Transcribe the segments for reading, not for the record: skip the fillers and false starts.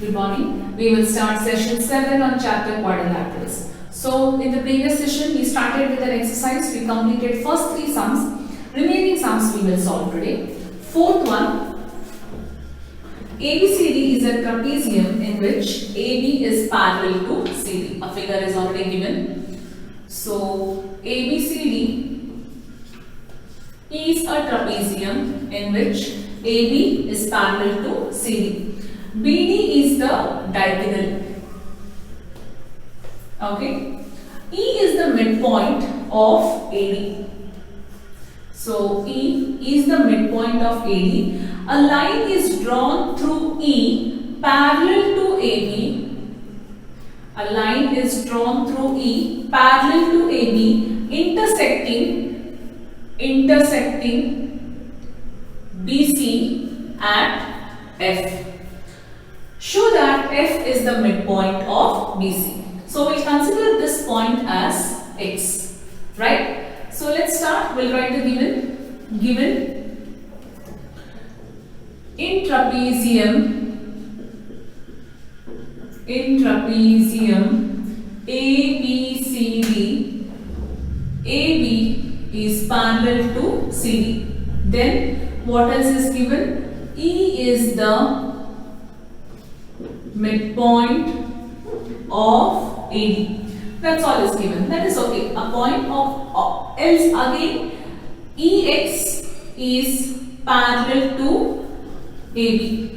Good morning. We will start session 7 on chapter quadrilaterals. So in the previous session we started with an exercise. We completed first 3 sums. Remaining sums we will solve today. Fourth one, ABCD is a trapezium in which AB is parallel to CD. A figure is already given. So ABCD is a trapezium in which AB is parallel to CD. BD is the diagonal. Okay. E is the midpoint of AD. So E is the midpoint of AD. A line is drawn through E parallel to AB. A line is drawn through E parallel to AB intersecting BC at F. Show that F is the midpoint of BC. So we'll consider this point as X, right? So let's start. We'll write the given in trapezium ABCD, AB is parallel to CD. Then what else is given? E is the midpoint of AD. That's all is given. That is okay. A point of else again EX is parallel to AB,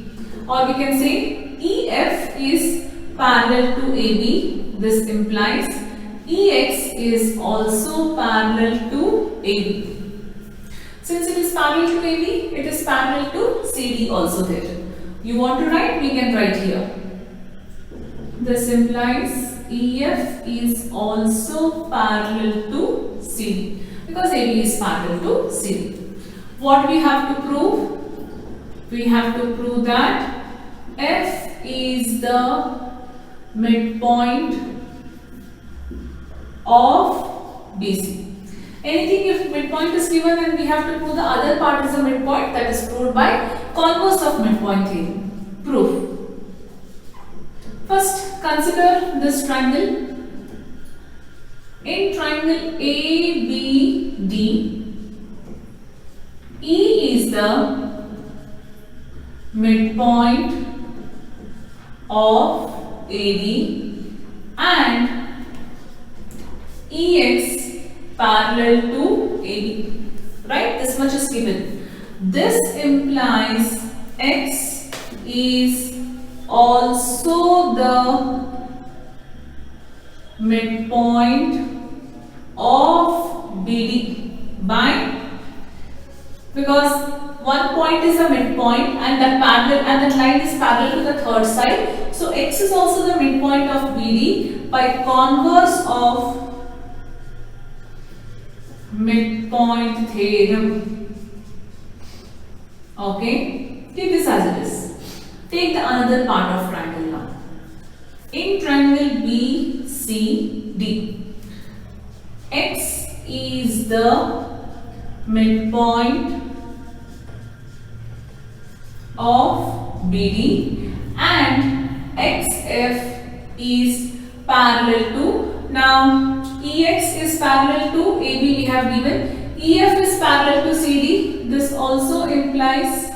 or we can say EF is parallel to AB. This implies EX is also parallel to AB. Since it is parallel to AB, it is parallel to CD also there. You want to write? We can write here. This implies EF is also parallel to CD because AB is parallel to CD. What we have to prove? We have to prove that F is the midpoint of BC. Anything if midpoint is given, then we have to prove the other part is a midpoint. That is proved by converse of midpoint theorem. Proof. First, consider this triangle. In triangle ABD, E is the midpoint of AD and EX parallel to AB. Right? This much is given. This implies X is also the midpoint of BD by, because one point is a midpoint and that line is parallel to the third side. So X is also the midpoint of BD by converse of midpoint theorem. Okay, keep this as it is. Take the another part of triangle now. In triangle BCD, X is the midpoint of BD and XF is parallel to, now EX is parallel to AB we have given, EF is parallel to CD. This also implies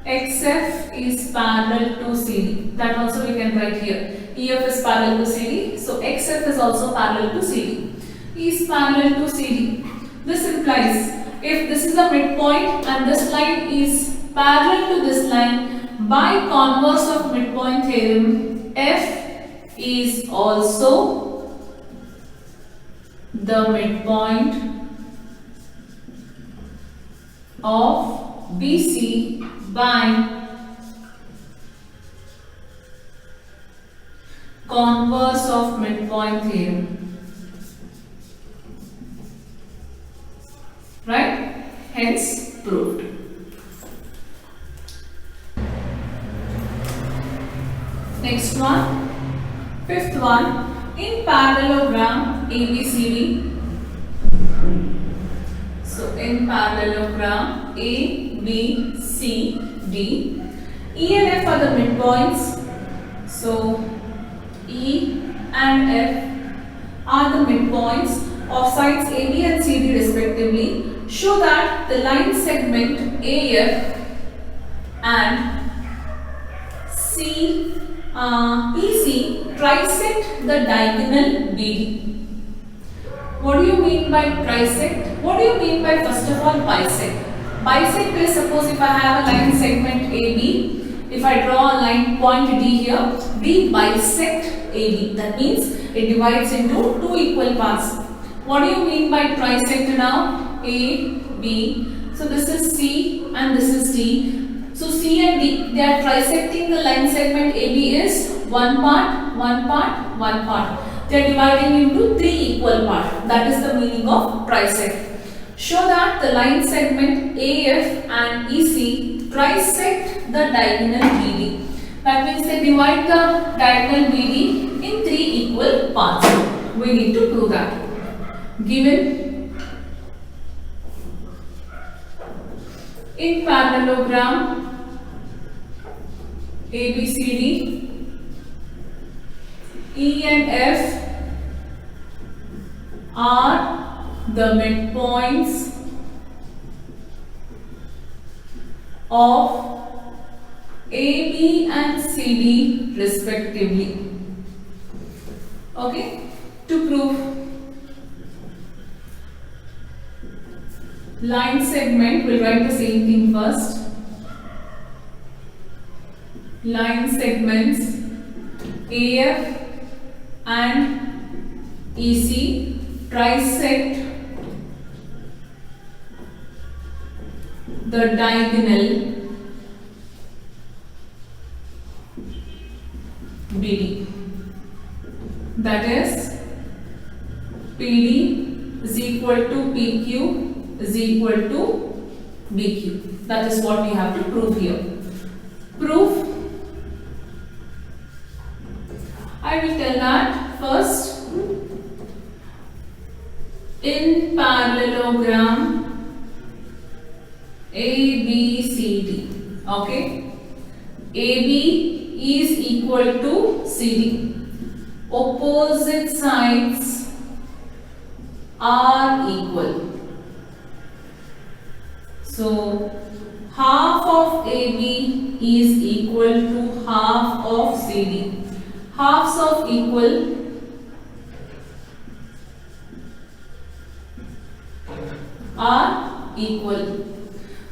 XF is parallel to CD. That also we can write here. EF is parallel to CD. So XF is also parallel to CD. E is parallel to CD. This implies if this is a midpoint and this line is parallel to this line, by converse of midpoint theorem, F is also the midpoint of BC by converse of midpoint theorem. Right? Hence proved. Next one, fifth one, in parallelogram ABCD. So in parallelogram ABCD, E and F are the midpoints. So E and F are the midpoints of sides AB and CD respectively. Show that the line segment AF and EC trisect the diagonal BD. What do you mean by trisect? What do you mean by, first of all, bisect? Bisect is, suppose if I have a line segment AB, if I draw a line point D here, we bisect AB. That means it divides into two equal parts. What do you mean by trisect now? A, B. So this is C and this is D. So C and D, they are trisecting the line segment AB is one part, one part, one part. They are dividing into three equal parts. That is the meaning of trisect. Show that the line segment AF and EC trisect the diagonal BD. That means they divide the diagonal BD in three equal parts. We need to prove that. Given in parallelogram ABCD, E and F are the midpoints of AB and CD respectively. Okay, to prove line segment, we'll write the same thing first. Line segments AF and EC trisect the diagonal BD. That is PD is equal to PQ is equal to BQ. That is what we have to prove here. Proof. I will tell that first. In parallelogram ABCD, okay, AB is equal to CD. Opposite sides are equal. So half of AB is equal to half of CD. Halves of equal are equal.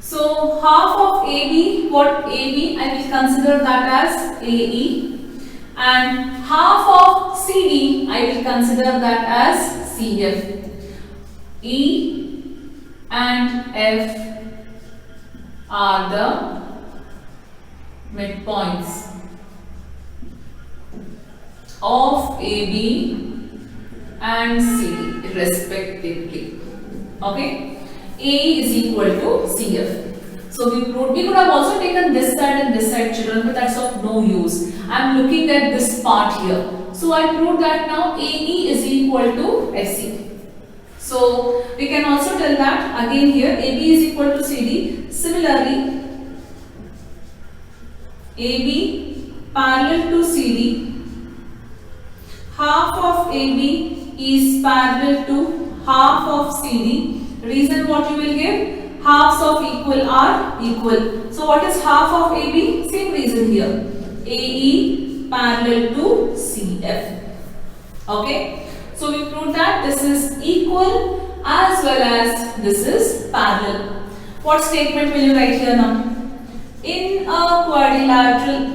So half of AB, what AB, I will consider that as AE, and half of CD, I will consider that as CF. E and F are the midpoints of AB and CD respectively. Okay, A is equal to CF. So we could have also taken this side and this side, children, but that's of no use. I am looking at this part here. So I proved that now AE is equal to SC. So we can also tell that again here AB is equal to CD. Similarly, AB parallel to CD. Half of AB is parallel to half of CD. Reason what you will give? Halves of equal are equal. So what is half of AB? Same reason here. AE parallel to CF. Okay. So we proved that this is equal as well as this is parallel. What statement will you write here now? In a quadrilateral,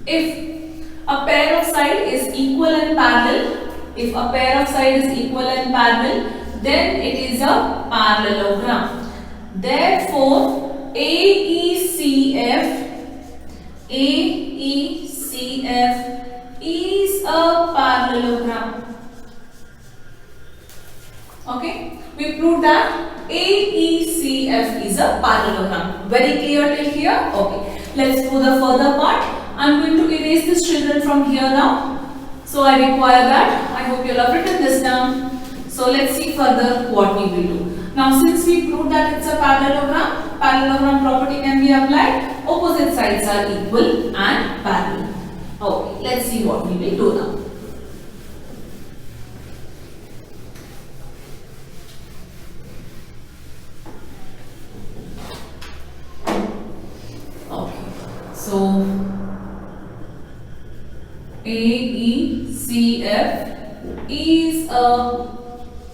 if a pair of side is equal and parallel, if a pair of side is equal and parallel, then it is a parallelogram. Therefore, AECF is a parallelogram. Okay, we proved that AECF is a parallelogram. Very clear till here? Okay, let's do the further part. I'm going to erase this, children, from here now. So I require that. I hope you have written this down. So let's see further what we will do. Now since we proved that it's a parallelogram, parallelogram property can be applied. Opposite sides are equal and parallel. Okay, let's see what we will do now. Okay, so AECF is a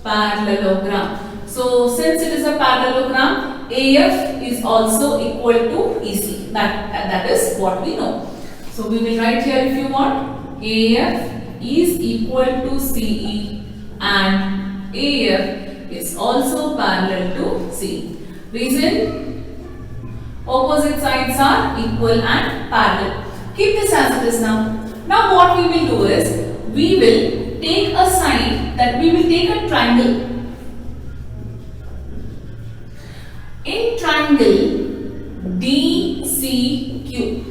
parallelogram. So since it is a parallelogram, AF is also equal to EC. That is what we know. So we will write here if you want. AF is equal to CE and AF is also parallel to CE. Reason? Opposite sides are equal and parallel. Keep this as it is now. Now what we will do is, we will take a side, that we will take a triangle. In triangle DCQ.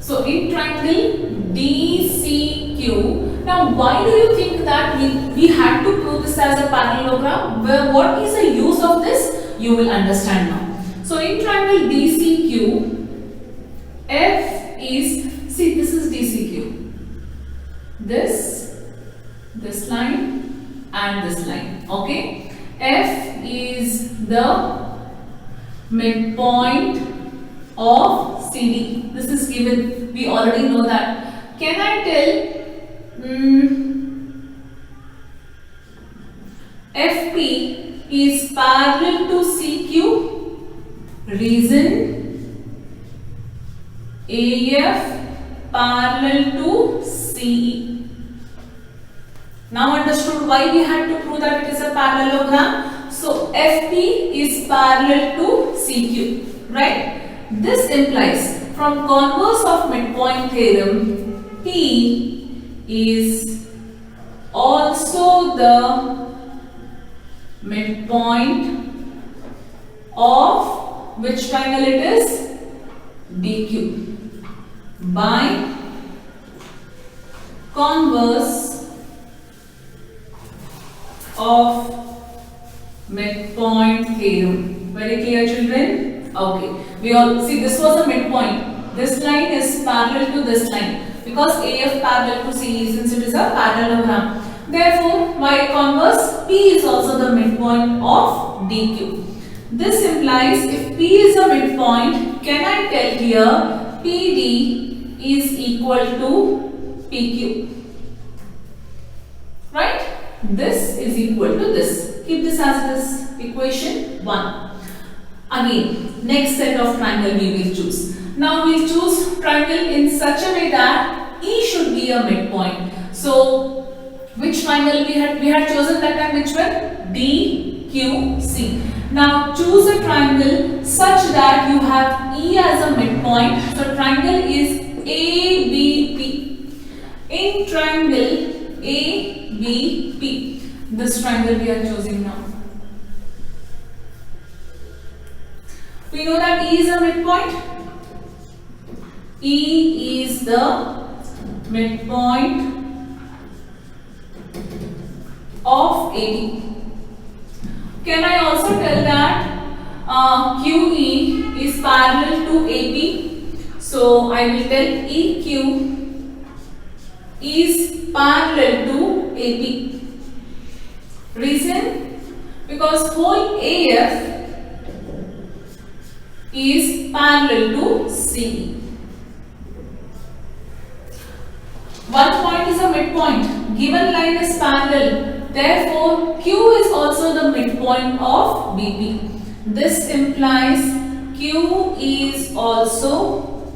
So in triangle DCQ, now why do you think that we had to prove this as a parallelogram? What is the use of this? You will understand now. So in triangle DCQ, F is, see, this is DCQ. This line and this line. Okay. F is the midpoint of CD. This is given. We already know that. Can I tell FP is parallel to CQ? Reason? AF parallel to CE. Now understood why we had to prove that it is a parallelogram. So FP is parallel to CQ, right? This implies from converse of midpoint theorem, P is also the midpoint of which triangle it is? DQ. By converse of midpoint theorem. Very clear, children? Okay. We all see this was a midpoint. This line is parallel to this line because AF parallel to CE, since it is a parallelogram. Therefore, by converse, P is also the midpoint of DQ. This implies if P is a midpoint, can I tell here PD is equal to PQ? Right? This is equal to this. Keep this as this equation 1. Again, next set of triangle we will choose. Now we will choose triangle in such a way that E should be a midpoint. So which triangle we had chosen that time? Which one? DQC. Now choose a triangle such that you have E as a midpoint. So triangle is ABP. In triangle ABP, this triangle we are choosing now. We know that E is a midpoint. E is the midpoint of AB. Can I also tell that QE is parallel to AP? So I will tell EQ is parallel to AP. Reason? Because whole AF is parallel to CE. One point is a midpoint. Given line is parallel. Therefore, Q is also the midpoint of BP. This implies Q is also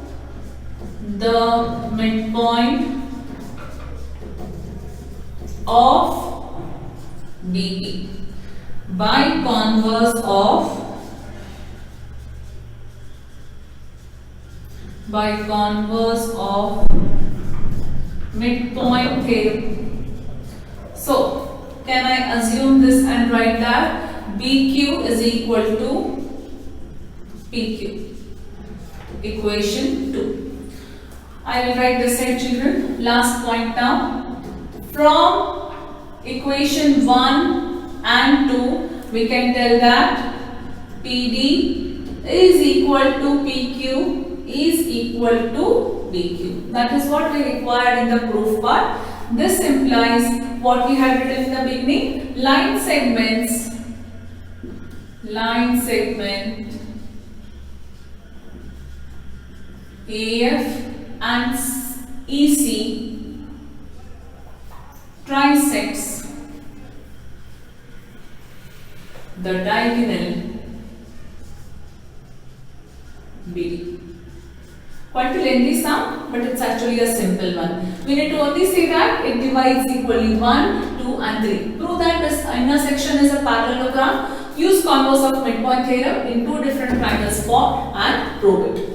the midpoint of BP by converse of midpoint theorem. So, can I assume this and write that BQ is equal to PQ? Equation 2. I will write this here, children. Last point now. From equation 1 and 2, we can tell that PD is equal to PQ is equal to PQ. That is what we required in the proof part. This implies what we had written in the beginning. Line segment AF and EC trisects the diagonal BD. Quite a lengthy sum, but it's actually a simple one. We need to only say that it divides equally 1, 2 and 3. Prove that this intersection is a parallelogram. Use converse of midpoint theorem in two different triangles form and prove it.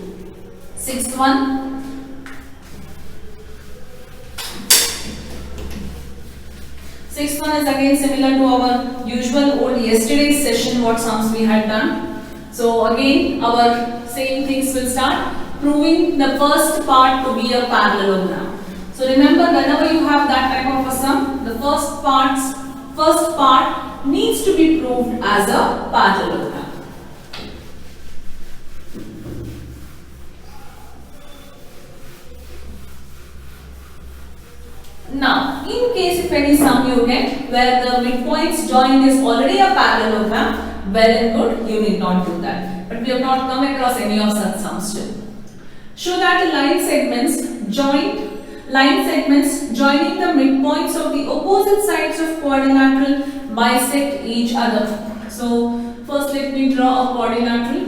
Sixth one. Sixth one is again similar to our usual old yesterday's session, what sums we had done. So again our same things will start. Proving the first part to be a parallelogram. So remember, whenever you have that type of a sum, the first part needs to be proved as a parallelogram. Now, in case if any sum you get where the midpoints joined is already a parallelogram, well and good, you need not do that. But we have not come across any of such sums still. Show that the line segments joining the midpoints of the opposite sides of quadrilateral bisect each other. So first let me draw a quadrilateral.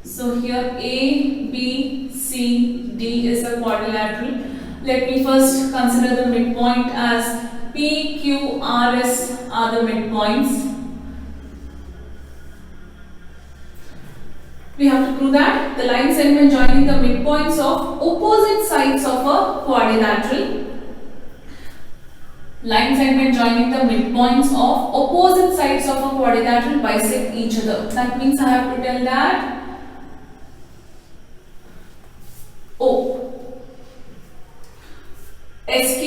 So here A, B, C, D is a quadrilateral. Let me first consider the midpoint as P, Q, R, S are the midpoints. We have to prove that the line segment joining the midpoints of opposite sides of a quadrilateral. Line segment joining the midpoints of opposite sides of a quadrilateral bisect each other. That means I have to tell that O. SQ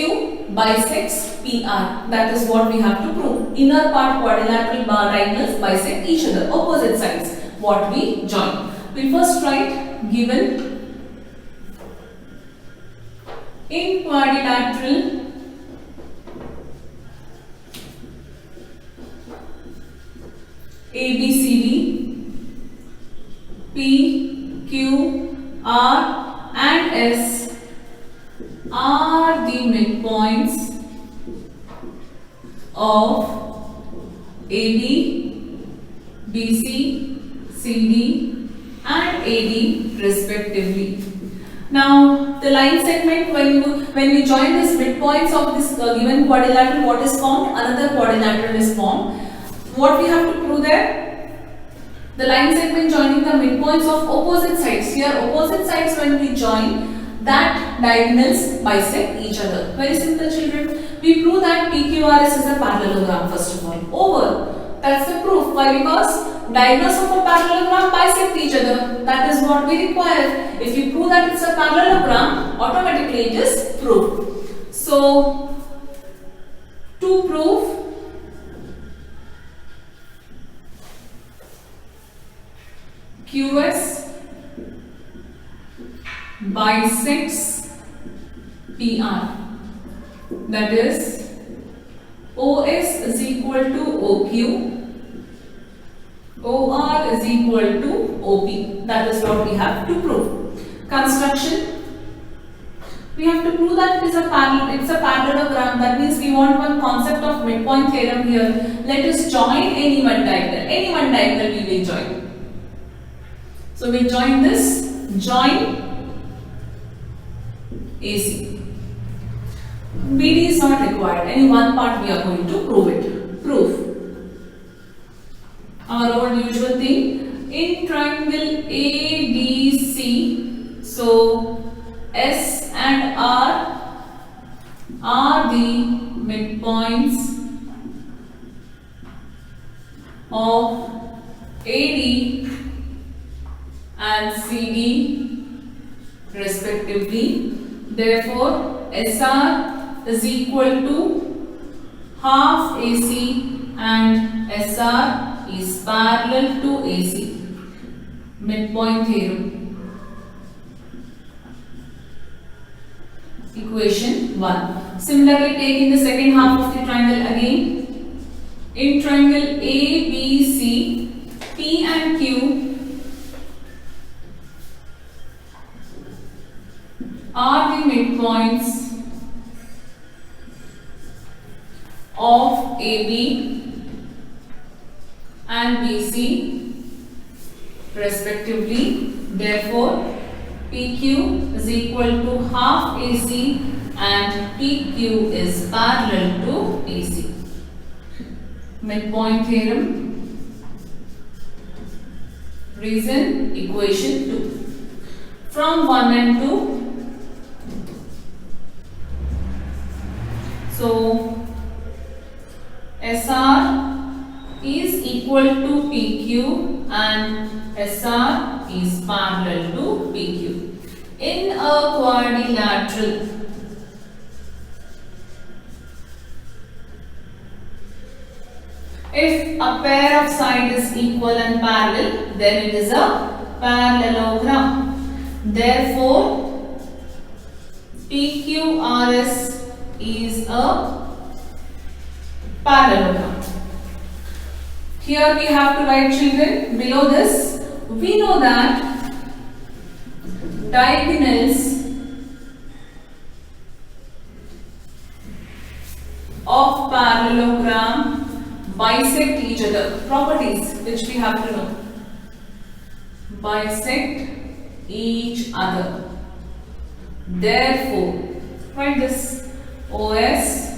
bisects PR. That is what we have to prove. Inner part quadrilateral diagonals bisect each other, opposite sides. What we join. We first write given in quadrilateral ABCD, P, Q, R and S are the midpoints of AB, BC, CD and AD respectively. Now the line segment, when we join these midpoints of this given quadrilateral, what is formed? Another quadrilateral is formed. What we have to prove there? The line segment joining the midpoints of opposite sides. Here opposite sides, when we join, that diagonals bisect each other. Very simple, children. We prove that PQRS is a parallelogram first of all. Over. That's the proof. Why? Because diagonals of a parallelogram bisect each other. That is what we require. If you prove that it's a parallelogram, automatically it is proved. So, to prove QS bisects PR, that is OS is equal to OQ, OR is equal to OP. That is what we have to prove. Construction. We have to prove that it's a parallelogram. That means we want one concept of midpoint theorem here. Let us join any one diagonal. Any one diagonal we will join. So we join this. Join AC. BD is not required. Any one part we are going to prove it. Proof. Our old usual thing. In triangle ADC, so S and R are the midpoints of AD and CD respectively. Therefore, SR is equal to half AC and SR is parallel to AC. Midpoint theorem. Equation 1. Similarly, taking the second half of the triangle again. In triangle ABC, P and Q are the midpoints of AB and BC respectively. Therefore, PQ is equal to half AC and PQ is parallel to AC. Midpoint theorem. Reason, equation 2. From 1 and 2. So, SR is equal to PQ and SR is parallel to PQ. In a quadrilateral, if a pair of sides is equal and parallel, then it is a parallelogram. Therefore, PQRS is a parallelogram. Here we have to write, children, below this. We know that diagonals of parallelogram bisect each other. Properties which we have to know. Bisect each other. Therefore, write this. OS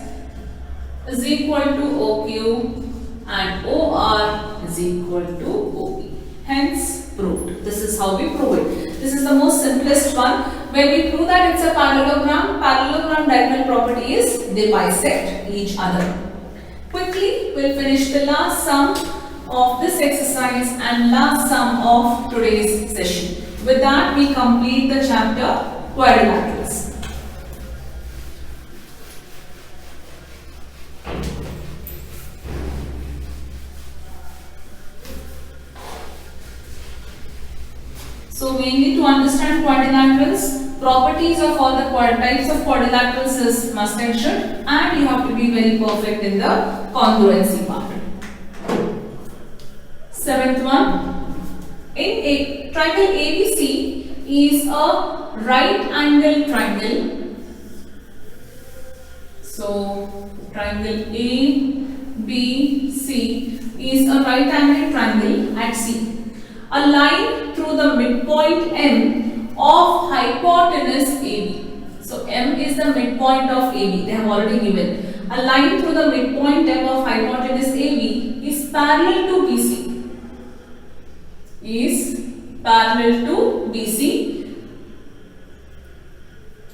is equal to OQ and OR is equal to OP. Hence, proved. This is how we prove it. This is the most simplest one. When we prove that it's a parallelogram diagonal property is they bisect each other. Quickly, we'll finish the last sum of this exercise and last sum of today's session. With that, we complete the chapter quadrilaterals. So mainly to understand quadrilaterals, properties of all the types of quadrilaterals is must and should, and you have to be very perfect in the congruency part. Seventh one, in a triangle ABC is a right angle triangle. So triangle ABC is a right angle triangle at C. A line through the midpoint M of hypotenuse AB. So M is the midpoint of AB. They have already given. A line through the midpoint M of hypotenuse AB is parallel to BC. Is parallel to BC.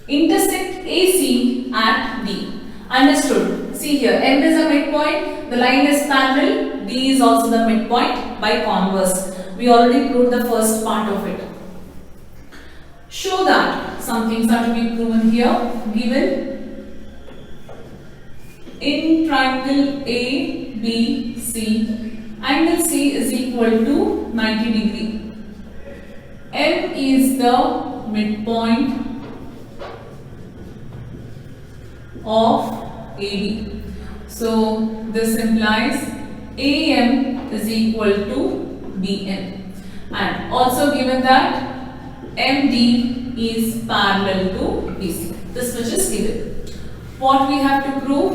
Intersect AC at D. Understood? See here, M is a midpoint. The line is parallel. D is also the midpoint by converse. We already proved the first part of it. Show that some things are to be proven here. Given in triangle ABC, angle C is equal to 90 degree. M is the midpoint of AB. So this implies AM is equal to BM, and also given that MD is parallel to BC. This much is given. What we have to prove?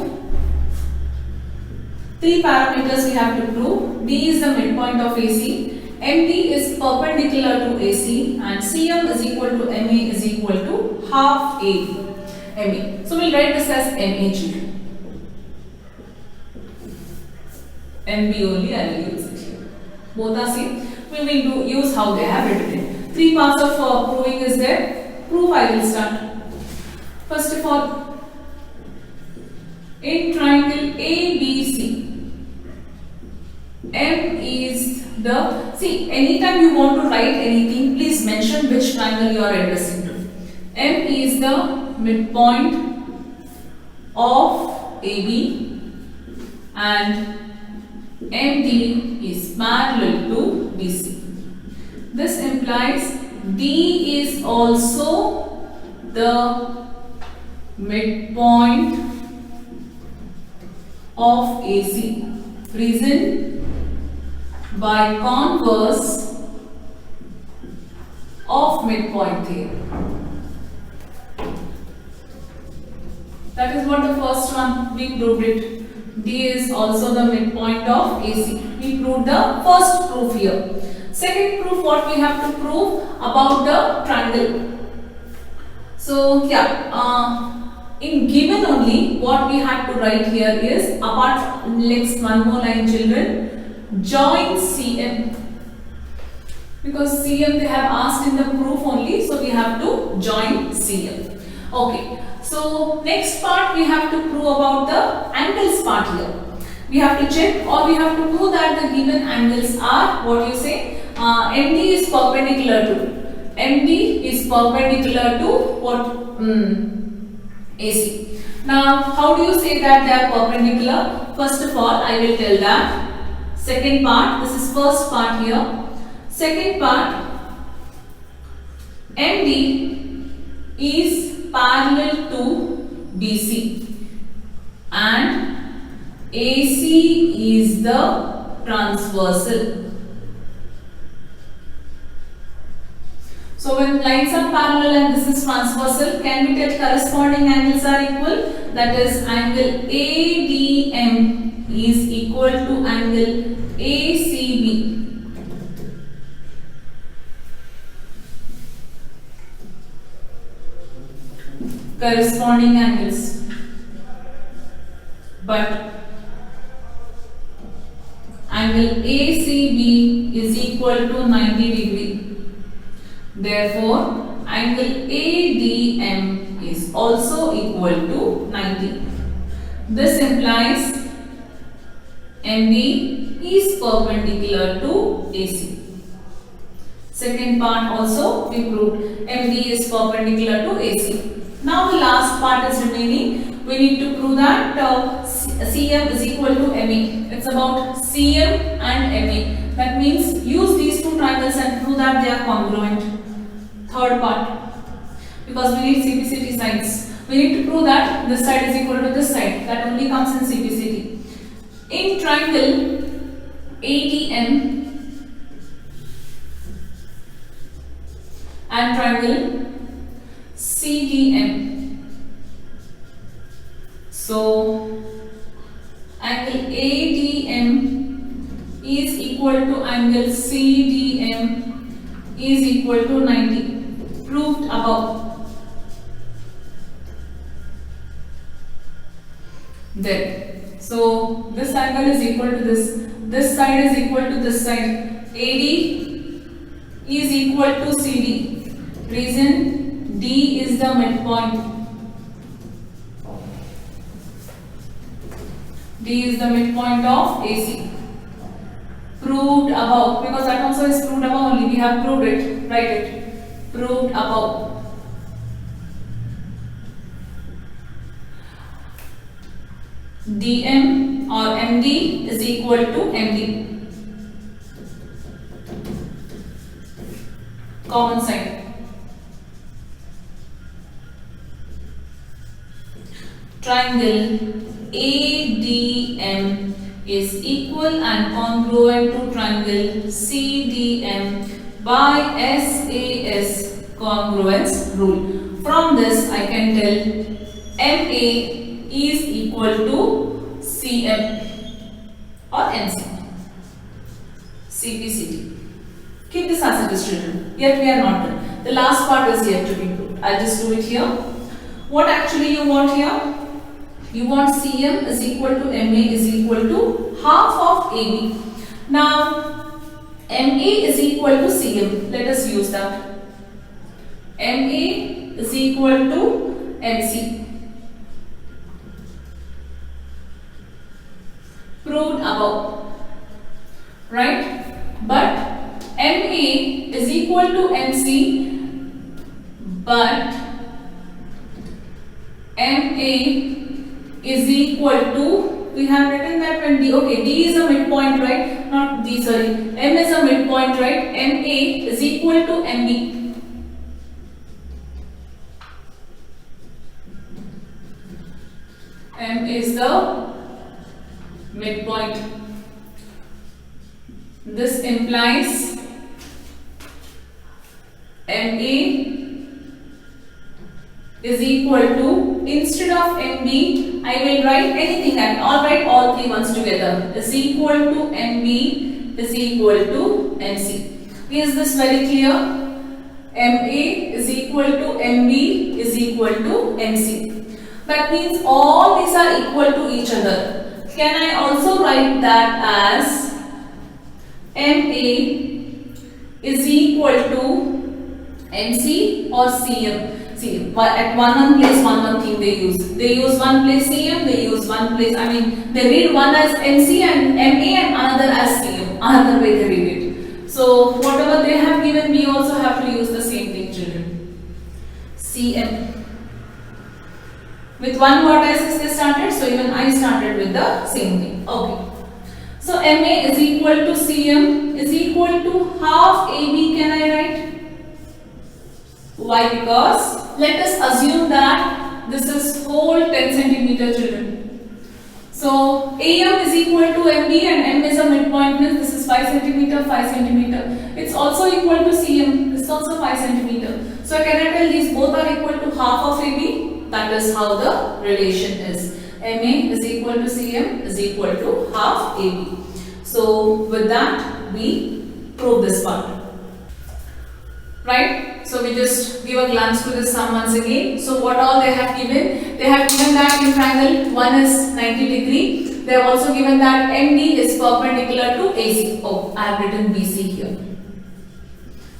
Three parameters we have to prove. B is the midpoint of AC, MD is perpendicular to AC, and CM is equal to MA is equal to half AB. MA. So we'll write this as MAG. MB only I will use it here. Both are same. We will use how they have written it. Three parts of proving is there. Proof I will start. First of all, in triangle ABC, M is the, see, anytime you want to write anything, please mention which triangle you are addressing to. M is the midpoint of AB and MD is parallel to BC. This implies D is also the midpoint of AC. Reason? By converse of midpoint theorem. That is what the first one we proved it. D is also the midpoint of AC. We proved the first proof here. Second proof, what we have to prove about the triangle. So in given only, what we have to write here is, apart next one more line children, join CM. Because CM they have asked in the proof only, so we have to join CM. Okay. So next part we have to prove about the angles part here. We have to check, or we have to prove that the given angles are, what you say, MD is perpendicular to what? AC. Now how do you say that they are perpendicular? First of all, I will tell that. Second part, this is first part here. Second part, MD is parallel to BC and AC is the transversal. So when lines are parallel and this is transversal, can we tell corresponding angles are equal? That is, angle ADM is equal to angle ACB. Corresponding angles, but angle ACB is equal to 90 degree. Therefore, angle ADM is also equal to 90. This implies MD is perpendicular to AC. Second part also we proved MD is perpendicular to AC. Now the last part is remaining. We need to prove that CM is equal to MA. It's about CM and MA. That means use these two triangles and prove that they are congruent. Third part, because we need CPCT sides. We need to prove that this side is equal to this side. That only comes in CPCT. In triangle ADM and triangle CDM. So angle ADM is equal to angle CDM is equal to 90. Proved above. Then, so this angle is equal to this side is equal to this side. AD is equal to CD. Reason, D is the midpoint. D is the midpoint of AC. Proved above, because that also is proved above only. We have proved it. Write it. Proved above. DM or MD is equal to MD. Common sign. Triangle ADM is equal and congruent to triangle CDM by SAS congruence rule. From this I can tell MA is equal to CM or MC. CPCT. Keep this as it is, children. Yet we are not done. The last part is yet to be proved. I'll just do it here. What actually you want here? You want CM is equal to MA is equal to half of AB. Now, MA is equal to CM. Let us use that. MA is equal to MC. Proved above. Right? But MA is equal to MC, but MA is equal to we have written that when D, okay, D is a midpoint, right? Not D, sorry. M is a midpoint, right? MA is equal to MB. M is the midpoint. This implies MA is equal to, instead of MB, I will write anything, and I'll write all three ones together, is equal to MB is equal to MC. Is this very clear? MA is equal to MB is equal to MC. That means all these are equal to each other. Can I also write that as MA is equal to MC or CM? See, at one place, one thing they use. They use one place CM, they use one place, they read one as MC and MA and another as CM. Another way they read it. So, whatever they have given, we also have to use the same thing, children. CM. With one vertex they started, so even I started with the same thing. Okay. So, MA is equal to CM is equal to half AB, can I write? Why? Because let us assume that this is whole 10 centimeter, children. So AM is equal to MB and M is a midpoint, means this is 5 centimeter, 5 centimeter. It's also equal to CM, this is also 5 centimeter. So can I tell these both are equal to half of AB? That is how the relation is. MA is equal to CM is equal to half AB. So with that we prove this part. Right? So we just give a glance to this sum once again. So what all they have given? They have given that in triangle one is 90 degree. They have also given that MD is perpendicular to AC. Oh, I have written BC here.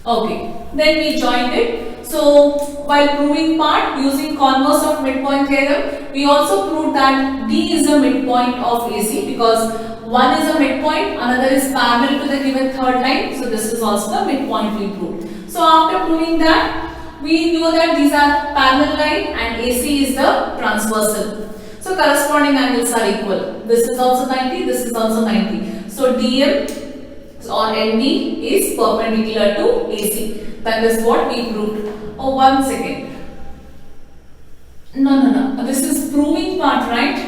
Okay. Then we joined it. So while proving part using converse of midpoint theorem, we also proved that D is a midpoint of AC because one is a midpoint, another is parallel to the given third line. So this is also the midpoint we proved. So after proving that, we know that these are parallel line and AC is the transversal. So corresponding angles are equal. This is also 90, this is also 90. So DM or ND is perpendicular to AC. That is what we proved. Oh, 1 second. No. This is proving part, right?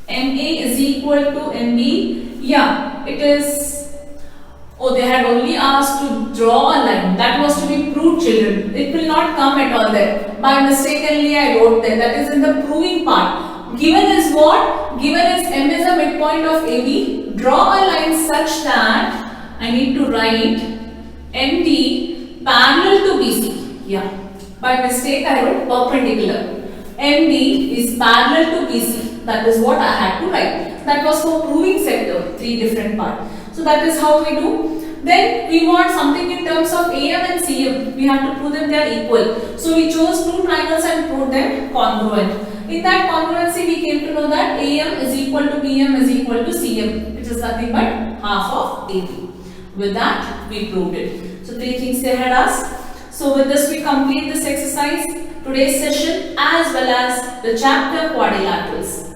MA is equal to MB. Yeah, it is. Oh, they had only asked to draw a line. That was to be proved, children. It will not come at all there. By mistakenly I wrote there. That is in the proving part. Given is what? Given is M is a midpoint of AB. Draw a line such that I need to write MD parallel to BC. Yeah. By mistake I wrote perpendicular. MD is parallel to BC. That is what I had to write. That was for proving sector. 3 different parts. So that is how we do. Then we want something in terms of AM and CM. We have to prove them they are equal. So we chose 2 triangles and proved them congruent. In that congruency we came to know that AM is equal to BM is equal to CM, which is nothing but half of AB. With that we proved it. So 3 things they had asked. So with this we complete this exercise, today's session as well as the chapter quadrilaterals.